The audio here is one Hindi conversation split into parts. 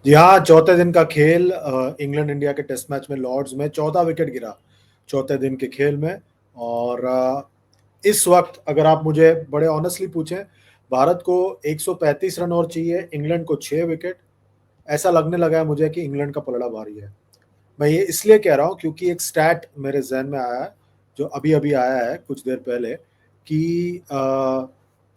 जी हाँ, चौथे दिन का खेल इंग्लैंड इंडिया के टेस्ट मैच में लॉर्ड्स में 14 विकेट गिरा चौथे दिन के खेल में। और इस वक्त अगर आप मुझे बड़े ऑनेस्टली पूछें, भारत को 135 रन और चाहिए, इंग्लैंड को 6 विकेट। ऐसा लगने लगा है मुझे कि इंग्लैंड का पलड़ा भारी है। मैं ये इसलिए कह रहा हूँ क्योंकि एक स्टैट मेरे जहन में आया है, जो अभी अभी आया है कुछ देर पहले, कि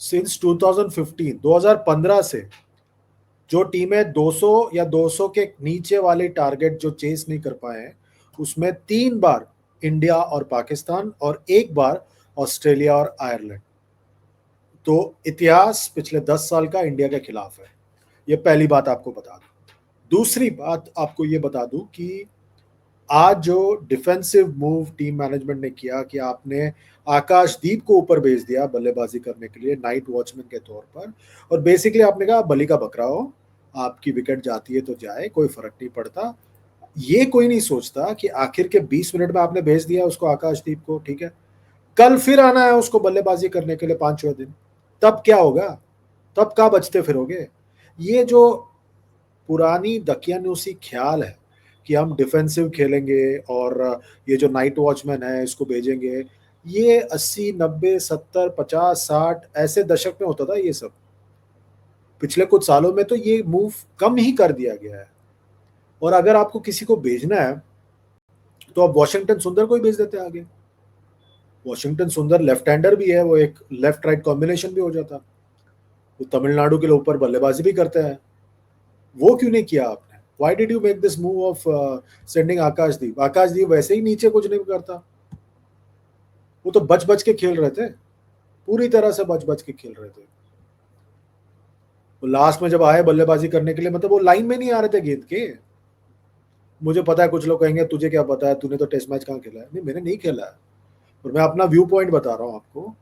सिंस 2015 से जो टीमें 200 या 200 के नीचे वाले टारगेट जो चेस नहीं कर पाए हैं, उसमें 3 बार इंडिया और पाकिस्तान और 1 बार ऑस्ट्रेलिया और आयरलैंड। तो इतिहास पिछले 10 साल का इंडिया के खिलाफ है। ये पहली बात आपको बता दूं। दूसरी बात आपको ये बता दूं कि आज जो डिफेंसिव मूव टीम मैनेजमेंट ने किया कि आपने आकाशदीप को ऊपर भेज दिया बल्लेबाजी करने के लिए नाइट वॉचमैन के तौर पर, और बेसिकली आपने कहा बली का बकरा हो, आपकी विकेट जाती है तो जाए, कोई फर्क नहीं पड़ता। ये कोई नहीं सोचता कि आखिर के 20 मिनट में आपने भेज दिया उसको आकाशदीप को, ठीक है, कल फिर आना है उसको बल्लेबाजी करने के लिए 5वें दिन, तब क्या होगा? तब कहाँ बचते फिरोगे? ये जो पुरानी दकियानूसी ख्याल है कि हम डिफेंसिव खेलेंगे और ये जो नाइट वॉचमैन है इसको भेजेंगे, ये 80 90 70 50 60 ऐसे दशक में होता था ये सब। पिछले कुछ सालों में तो ये मूव कम ही कर दिया गया है। और अगर आपको किसी को भेजना है तो आप वॉशिंगटन सुंदर को ही भेज देते हैं आगे। वॉशिंगटन सुंदर लेफ्ट हैंडर भी है, वो एक लेफ्ट राइट कॉम्बिनेशन भी हो जाता। वो तमिलनाडु के लिए ऊपर बल्लेबाजी भी करते हैं। वो क्यों नहीं किया आपने? Why did you make this move of sending Akashdeep? Akashdeep वैसे ही नीचे कुछ नहीं करता, वो तो बच बच के खेल रहे थे, पूरी तरह से बच बच के खेल रहे थे। वो लास्ट में जब आए बल्लेबाजी करने के लिए, मतलब वो लाइन में नहीं आ रहे थे गेंद के। मुझे पता है कुछ लोग कहेंगे तुझे क्या पता है, तूने तो टेस्ट मैच कहाँ खेला है। नहीं, मैंने नहीं खेला है, और मैं अपना व्यू पॉइंट बता रहा हूँ आपको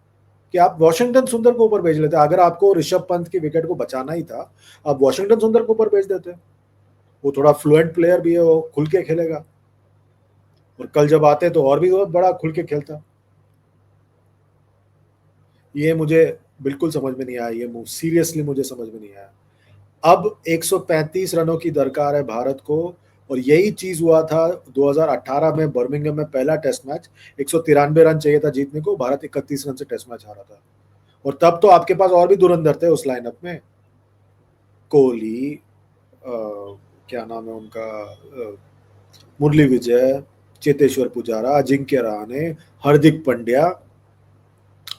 कि आप वॉशिंगटन सुंदर को ऊपर भेज लेते। अगर आपको ऋषभ पंत की विकेट को बचाना ही था, आप वॉशिंगटन सुंदर को ऊपर भेज देते। वो थोड़ा फ्लुएंट प्लेयर भी है, वो खुल के खेलेगा, और कल जब आते तो और भी वो बड़ा खुल के खेलता। ये मुझे बिल्कुल समझ में नहीं आया, ये मूव सीरियसली मुझे समझ में नहीं आया। अब 135 रनों की दरकार है भारत को, और यही चीज हुआ था 2018 में बर्मिंघम में पहला टेस्ट मैच। 193 रन चाहिए था जीतने को, भारत 31 रन से टेस्ट मैच हारा था। और तब तो आपके पास और भी धुरंधर थे उस लाइनअप में। कोहली, क्या नाम है उनका, मुरली विजय, चेतेश्वर पुजारा, अजिंक्य रहाणे, हार्दिक पांड्या,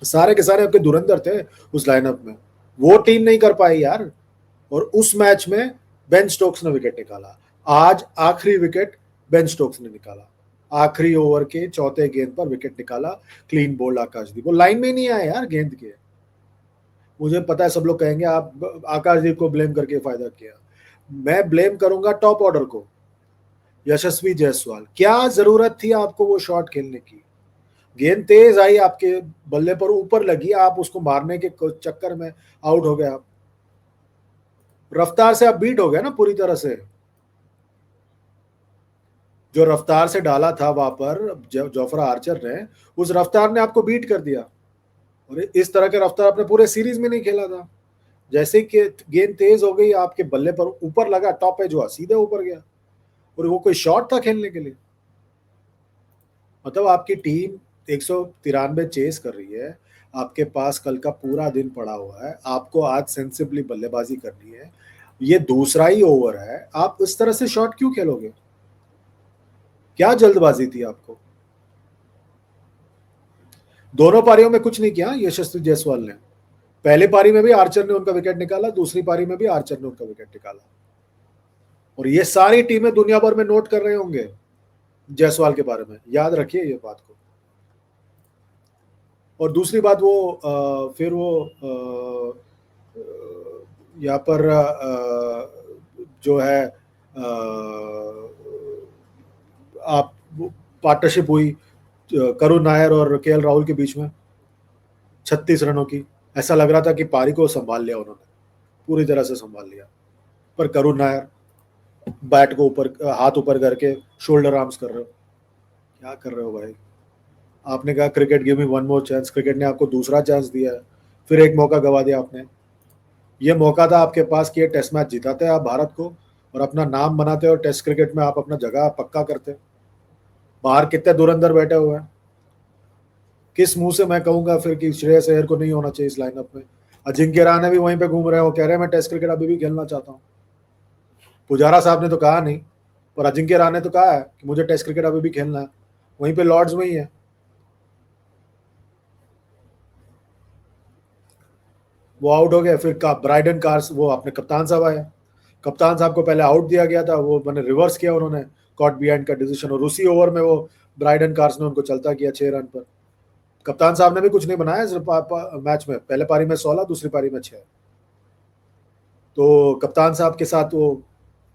सारे के सारे आपके धुरंधर थे उस लाइनअप में। वो टीम नहीं कर पाई यार। और उस मैच में बेन स्टोक्स ने विकेट निकाला। आज आखिरी विकेट बेन स्टोक्स ने निकाला, आखिरी ओवर के चौथे गेंद पर विकेट निकाला, क्लीन बोल्ड आकाशदीप। वो लाइन में नहीं आया यार गेंद के। मुझे पता है सब लोग कहेंगे आप आकाशदीप को ब्लेम करके फायदा किया। मैं ब्लेम करूंगा टॉप ऑर्डर को। यशस्वी जायसवाल, क्या जरूरत थी आपको वो शॉट खेलने की? गेंद तेज आई आपके बल्ले पर, ऊपर लगी, आप उसको मारने के चक्कर में आउट हो गए। आप रफ्तार से आप बीट हो गए ना पूरी तरह से। जो रफ्तार से डाला था वहां पर जोफ्रा आर्चर ने, उस रफ्तार ने आपको बीट कर दिया। और इस तरह के रफ्तार आपने पूरे सीरीज में नहीं खेला था। जैसे कि गेंद तेज हो गई आपके बल्ले पर, ऊपर लगा, टॉप पे जो सीधे ऊपर गया, और वो कोई शॉट था खेलने के लिए? मतलब आपकी टीम 193 चेस कर रही है, आपके पास कल का पूरा दिन पड़ा हुआ है, आपको आज सेंसिबली बल्लेबाजी करनी है, ये दूसरा ही ओवर है, आप इस तरह से शॉट क्यों खेलोगे? क्या जल्दबाजी थी आपको? दोनों पारियों में कुछ नहीं किया यशस्वी जायसवाल ने। पहले पारी में भी आर्चर ने उनका विकेट निकाला, दूसरी पारी में भी आर्चर ने उनका विकेट निकाला। और ये सारी टीमें दुनिया भर में नोट कर रहे होंगे जायसवाल के बारे में, याद रखिए ये बात को। और दूसरी बात, वो फिर वो यहाँ पर जो है आप पार्टनरशिप हुई करुण नायर और केएल राहुल के बीच में 36 रनों की। ऐसा लग रहा था कि पारी को संभाल लिया उन्होंने, पूरी तरह से संभाल लिया। पर करुण नायर बैट को ऊपर, हाथ ऊपर करके शोल्डर आर्म्स कर रहे हो, क्या कर रहे हो भाई? आपने कहा cricket give me one more chance, cricket ने आपको दूसरा चांस दिया है, फिर एक मौका गवा दिया आपने। ये मौका था आपके पास कि ये टेस्ट मैच जिताते आप भारत को, और अपना नाम बनाते और टेस्ट क्रिकेट में आप अपना जगह पक्का करते। बाहर कितने धुरंधर बैठे हुए हैं। किस मुंह से मैं कहूंगा फिर कि श्रेयस अय्यर को नहीं होना चाहिए इस लाइनअप में। अजिंक्य रहाणे भी वहीं पे घूम रहे हो, कह रहे हैं मैं टेस्ट क्रिकेट अभी भी खेलना चाहता हूँ। पुजारा साहब ने तो कहा नहीं, पर अजिंक्य रहाणे ने तो कहा है कि मुझे टेस्ट क्रिकेट अभी भी खेलना है। वहीं पे लॉर्ड्स में ही है। वो आउट हो गए, फिर ब्राइडन कार्स, वो अपने कप्तान साहब आए। कप्तान साहब को पहले आउट दिया गया था, वो मैंने रिवर्स किया उन्होंने, कॉट बिहाइंड का डिसीजन, और उसी ओवर में वो ब्राइडन कार्स ने उनको चलता किया 6 रन पर। कप्तान साहब ने भी कुछ नहीं बनाया इस मैच में, पहले पारी में 16, दूसरी पारी में 6। तो कप्तान साहब के साथ वो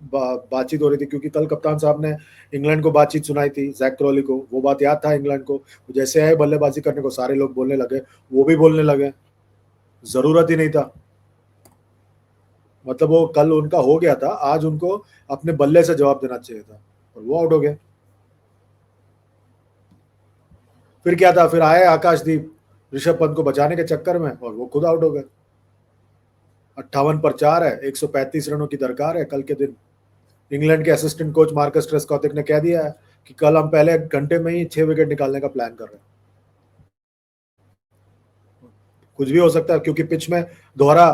बातचीत हो रही थी, क्योंकि कल कप्तान साहब ने इंग्लैंड को बातचीत सुनाई थी, जैक क्रॉली को, वो बात याद था इंग्लैंड को। जैसे आए बल्लेबाजी करने को, सारे लोग बोलने लगे, वो भी बोलने लगे, जरूरत ही नहीं था। मतलब वो कल उनका हो गया था, आज उनको अपने बल्ले से जवाब देना चाहिए था, और वो आउट हो गए। फिर क्या था, फिर आए आकाशदीप ऋषभ पंत को बचाने के चक्कर में, और वो खुद आउट हो गए। 58 पर 4 है, 135 रनों की दरकार है कल के दिन। इंग्लैंड के असिस्टेंट कोच मार्कस ट्रेस्कॉथिक ने कह दिया है कि कल हम पहले घंटे में ही 6 विकेट निकालने का प्लान कर रहे हैं। कुछ भी हो सकता है, क्योंकि पिच में दोहरा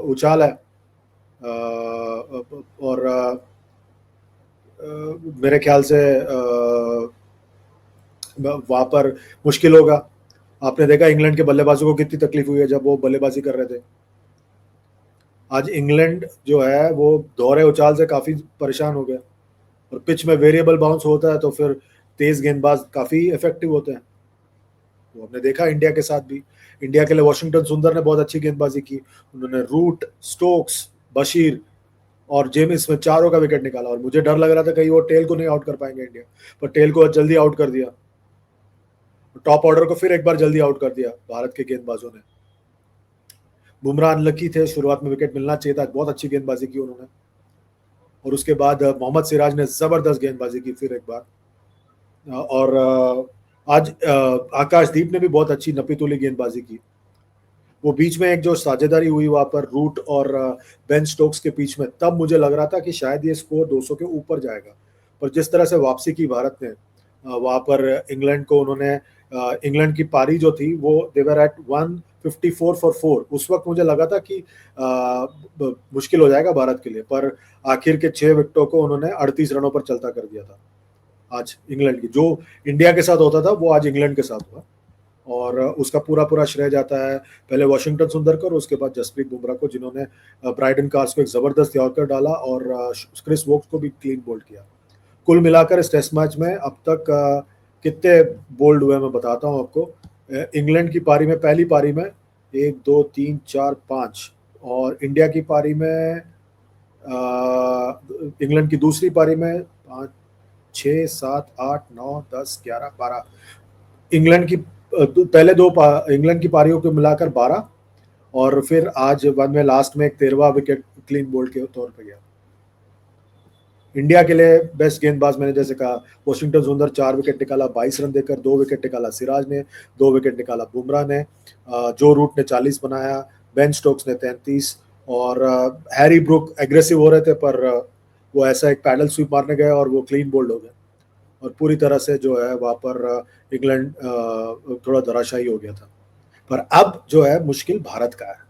उछाल है, और मेरे ख्याल से वहां पर मुश्किल होगा। आपने देखा इंग्लैंड के बल्लेबाजों को कितनी तकलीफ हुई है जब वो बल्लेबाजी कर रहे थे। आज इंग्लैंड जो है वो दोहरे उछाल से काफी परेशान हो गया, और पिच में वेरिएबल बाउंस होता है तो फिर तेज गेंदबाज काफी इफेक्टिव होते हैं। वो हमने देखा इंडिया के साथ भी। इंडिया के लिए वॉशिंगटन सुंदर ने बहुत अच्छी गेंदबाजी की। उन्होंने रूट, स्टोक्स, बशीर और जेमिस में चारों का विकेट निकाला, और मुझे डर लग रहा था कहीं वो टेल को नहीं आउट कर पाएंगे इंडिया, पर टेल को जल्दी आउट कर दिया। टॉप ऑर्डर को फिर एक बार जल्दी आउट कर दिया भारत के गेंदबाजों ने। बुमराह अनलकी थे, शुरुआत में विकेट मिलना चाहिए था, बहुत अच्छी गेंदबाजी की उन्होंने। और उसके बाद मोहम्मद सिराज ने जबरदस्त गेंदबाजी की फिर एक बार। और आज आकाशदीप ने भी बहुत अच्छी नपीतुली गेंदबाजी की। वो बीच में एक जो साझेदारी हुई वहां पर रूट और बेन स्टोक्स के बीच में, तब मुझे लग रहा था कि शायद ये स्कोर 200 के ऊपर जाएगा। पर जिस तरह से वापसी की भारत ने, वहां पर इंग्लैंड को उन्होंने, इंग्लैंड की पारी जो थी वो देवर एट 154 फॉर 4, उस वक्त मुझे लगा था कि मुश्किल हो जाएगा भारत के लिए, पर आखिर के 6 विकेटों को उन्होंने 38 रनों पर चलता कर दिया था। आज इंग्लैंड की, जो इंडिया के साथ होता था वो आज इंग्लैंड के साथ हुआ, और उसका पूरा पूरा श्रेय जाता है पहले वॉशिंगटन सुंदर को और उसके बाद जसप्रीत बुमराह को, जिन्होंने ब्राइडन कार्स को एक जबरदस्त यॉर्कर डाला और क्रिस वोक्स को भी क्लीन बोल्ड किया। कुल मिलाकर इस टेस्ट मैच में अब तक कितने बोल्ड हुए मैं बताता हूं आपको। इंग्लैंड की पारी में, पहली पारी में 1 2 3 4 5, और इंडिया की पारी में, इंग्लैंड की दूसरी पारी में 5 6 7 8 9 10 11 12, इंग्लैंड की पहले दो इंग्लैंड की पारियों को मिलाकर 12, और फिर आज वन में लास्ट में एक 13वां विकेट क्लीन बोल्ड के तौर पर गया। इंडिया के लिए बेस्ट गेंदबाज मैंने जैसे कहा, वॉशिंगटन सुंदर 4 विकेट निकाला 22 रन देकर, 2 विकेट निकाला सिराज ने, 2 विकेट निकाला बुमराह ने, जो रूट ने 40 बनाया, बेन स्टोक्स ने 33, और हैरी ब्रुक एग्रेसिव हो रहे थे, पर वो ऐसा एक पैडल स्वीप मारने गए और वो क्लीन बोल्ड हो गए, और पूरी तरह से जो है वहां पर इंग्लैंड थोड़ा धराशायी हो गया था। पर अब जो है मुश्किल भारत का है।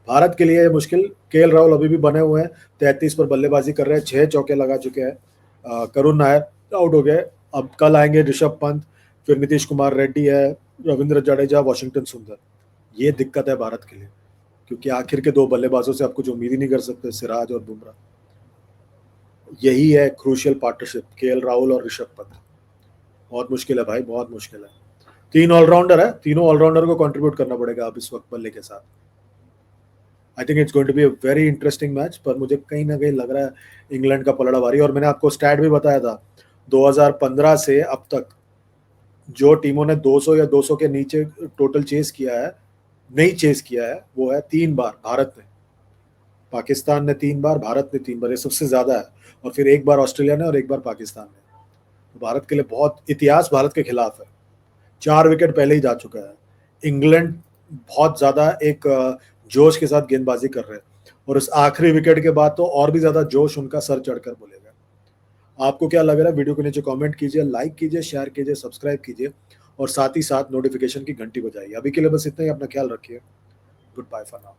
भारत के लिए मुश्किल, केएल राहुल अभी भी बने हुए हैं, 33 पर बल्लेबाजी कर रहे हैं, 6 चौके लगा चुके हैं। करुण नायर आउट हो गए। अब कल आएंगे ऋषभ पंत, फिर नीतीश कुमार रेड्डी है, रविंद्र जडेजा, वॉशिंगटन सुंदर। ये दिक्कत है भारत के लिए, क्योंकि आखिर के 2 बल्लेबाजों से आप कुछ उम्मीद ही नहीं कर सकते, सिराज और बुमराह। यही है क्रूशियल पार्टनरशिप, केएल राहुल और ऋषभ पंत। बहुत मुश्किल है भाई, बहुत मुश्किल है। 3 ऑलराउंडर है, तीनों ऑलराउंडर को कंट्रीब्यूट करना पड़ेगा अब इस वक्त बल्ले के साथ। I think it's going to be a very interesting match, पर मुझे कहीं ना कहीं लग रहा है इंग्लैंड का पलड़ा भारी। और मैंने आपको स्टैट भी बताया था, 2015 से अब तक जो टीमों ने 200 या 200 के नीचे टोटल चेस किया है, नहीं चेस किया है, वो है 3 बार भारत ने। पाकिस्तान ने 3 बार, भारत ने 3 बार, ये सबसे ज्यादा है। और फिर एक बार ऑस्ट्रेलिया ने और एक बार पाकिस्तान ने। तो भारत के लिए बहुत इतिहास भारत के खिलाफ है। 4 विकेट पहले ही जा चुका है। इंग्लैंड बहुत ज्यादा एक जोश के साथ गेंदबाजी कर रहे हैं, और उस आखिरी विकेट के बाद तो और भी ज़्यादा जोश उनका सर चढ़कर बोलेगा। आपको क्या लग रहा है? वीडियो के नीचे कमेंट कीजिए, लाइक कीजिए, शेयर कीजिए, सब्सक्राइब कीजिए और साथ ही साथ नोटिफिकेशन की घंटी बजाइए। अभी के लिए बस इतना ही। अपना ख्याल रखिए। Goodbye for now.